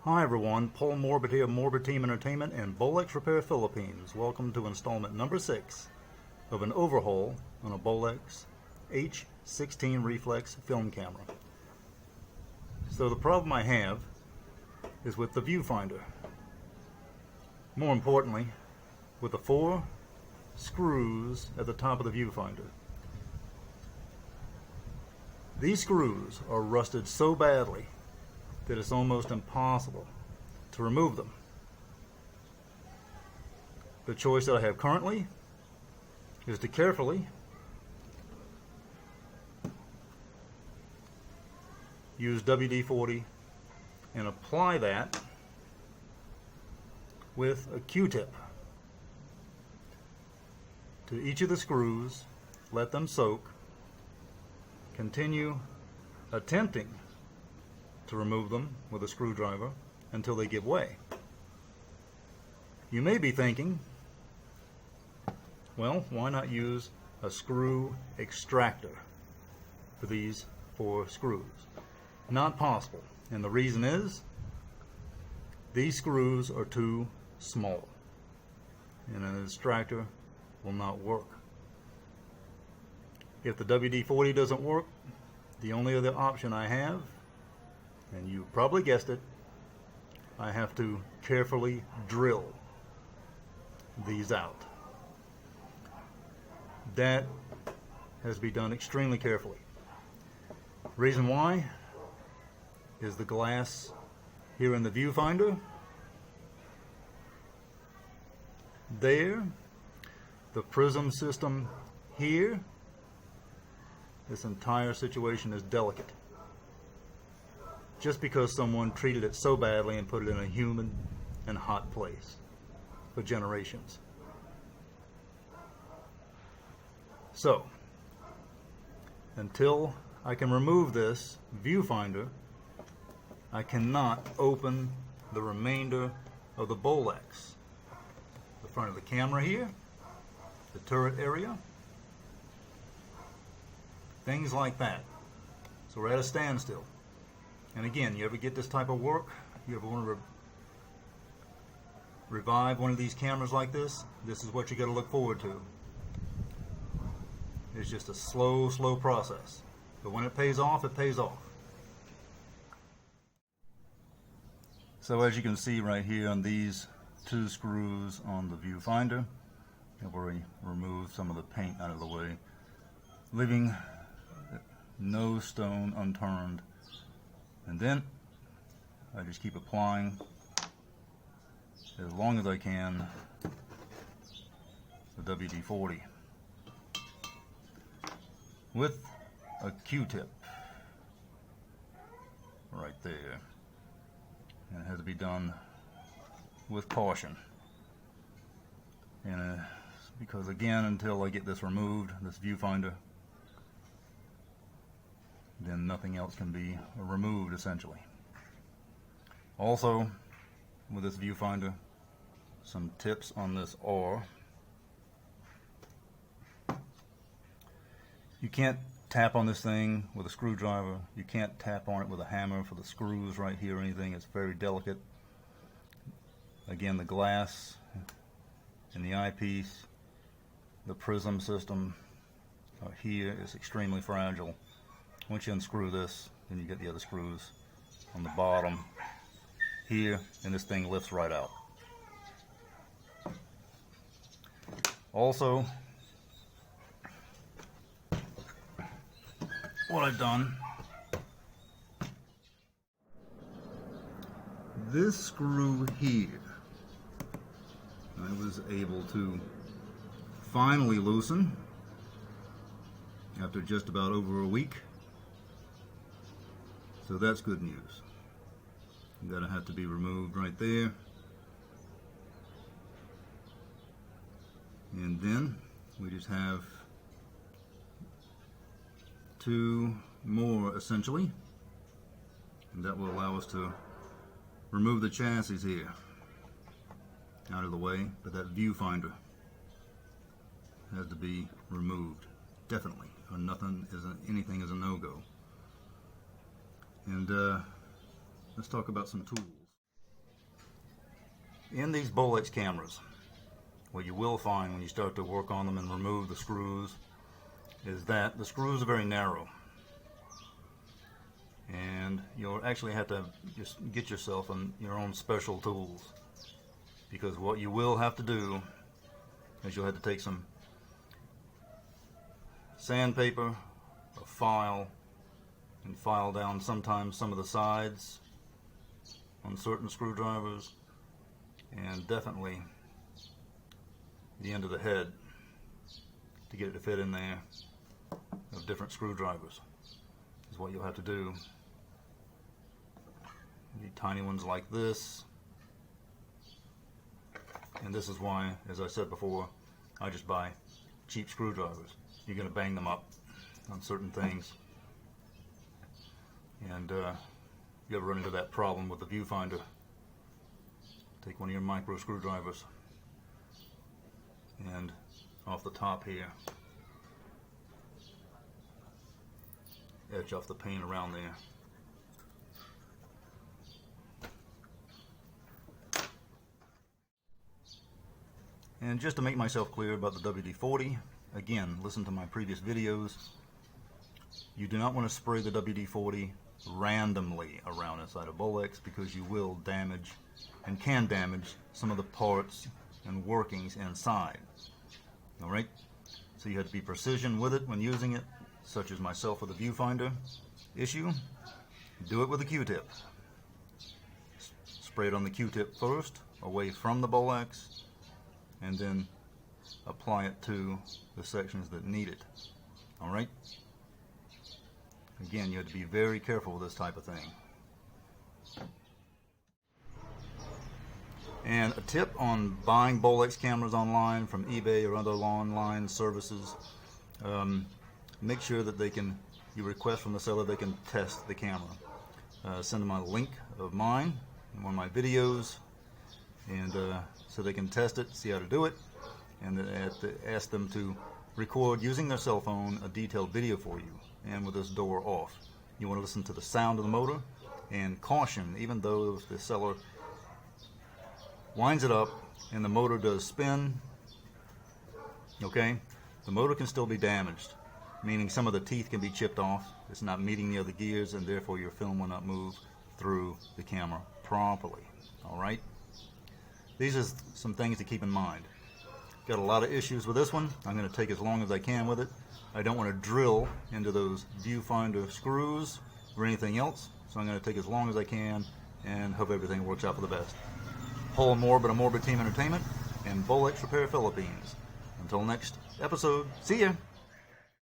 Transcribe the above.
Hi everyone, Paul Morbid here, Morbid Team Entertainment and Bolex Repair Philippines. Welcome to installment number 6 of an overhaul on a Bolex H-16 Reflex film camera. So the problem I have is with the viewfinder. More importantly, with the 4 screws at the top of the viewfinder. These screws are rusted so badly that it's almost impossible to remove them. The choice that I have currently is to carefully use WD-40 and apply that with a Q-tip to each of the screws, let them soak, continue attempting to remove them with a screwdriver until they give way. You may be thinking, well, why not use a screw extractor for these 4 screws? Not possible, and the reason is these screws are too small and an extractor will not work. If the WD-40 doesn't work, the only other option I have, and you probably guessed it, I have to carefully drill these out. That has to be done extremely carefully. Reason why is the glass here in the viewfinder, there, the prism system here. This entire situation is delicate. Just because someone treated it so badly and put it in a humid and hot place for generations. So, until I can remove this viewfinder, I cannot open the remainder of the Bolex. The front of the camera here, the turret area, things like that. So we're at a standstill. And again, you ever get this type of work, you ever want to revive one of these cameras like this is what you got to look forward to. It's just a slow process. But when it pays off, it pays off. So as you can see right here on these 2 screws on the viewfinder, I've already removed some of the paint out of the way, leaving no stone unturned. And then I just keep applying as long as I can the WD-40 with a Q-tip right there. And it has to be done with caution. And because again, until I get this removed, this viewfinder, then nothing else can be removed essentially. Also, with this viewfinder, some tips on this are: you can't tap on this thing with a screwdriver, you can't tap on it with a hammer for the screws right here or anything. It's very delicate. Again, the glass and the eyepiece, the prism system here is extremely fragile. Once you unscrew this, then you get the other screws on the bottom here, and this thing lifts right out. Also, what I've done, this screw here, I was able to finally loosen after just about over a week. So that's good news. That'll have to be removed right there. And then we just have 2 more essentially. And that will allow us to remove the chassis here out of the way, but that viewfinder has to be removed, definitely, or anything is a no-go. And let's talk about some tools. In these Bolex cameras, what you will find when you start to work on them and remove the screws is that the screws are very narrow. And you'll actually have to just get yourself your own special tools, because what you will have to do is you'll have to take some sandpaper, a file, and file down sometimes some of the sides on certain screwdrivers, and definitely the end of the head to get it to fit in there of different screwdrivers is what you'll have to do. You need tiny ones like this, and this is why, as I said before, I just buy cheap screwdrivers. You're going to bang them up on certain things, and you ever run into that problem with the Viewfinder, take one of your micro screwdrivers and off the top here, etch off the paint around there. And just to make myself clear about the WD-40, again, listen to my previous videos. You do not want to spray the WD-40 randomly around inside a Bolex, because you will damage and can damage some of the parts and workings inside. Alright? So you have to be precision with it when using it, such as myself with the Viewfinder issue. Do it with a Q-tip. Spray it on the Q-tip first, away from the Bolex, and then apply it to the sections that need it. Alright? Again, you have to be very careful with this type of thing. And a tip on buying Bolex cameras online from eBay or other online services, make sure that you request from the seller they can test the camera. Send them a link of mine in one of my videos, and so they can test it, see how to do it, and ask them to record using their cell phone a detailed video for you, and with this door off. You want to listen to the sound of the motor, and caution, even though the seller winds it up and the motor does spin, okay, the motor can still be damaged, meaning some of the teeth can be chipped off. It's not meeting the other gears, and therefore your film will not move through the camera properly. Alright? These are some things to keep in mind. Got a lot of issues with this one. I'm going to take as long as I can with it. I don't want to drill into those Viewfinder screws or anything else, so I'm going to take as long as I can and hope everything works out for the best. Paul Morbid of Morbid Team Entertainment and Bolex Repair Philippines. Until next episode, see ya!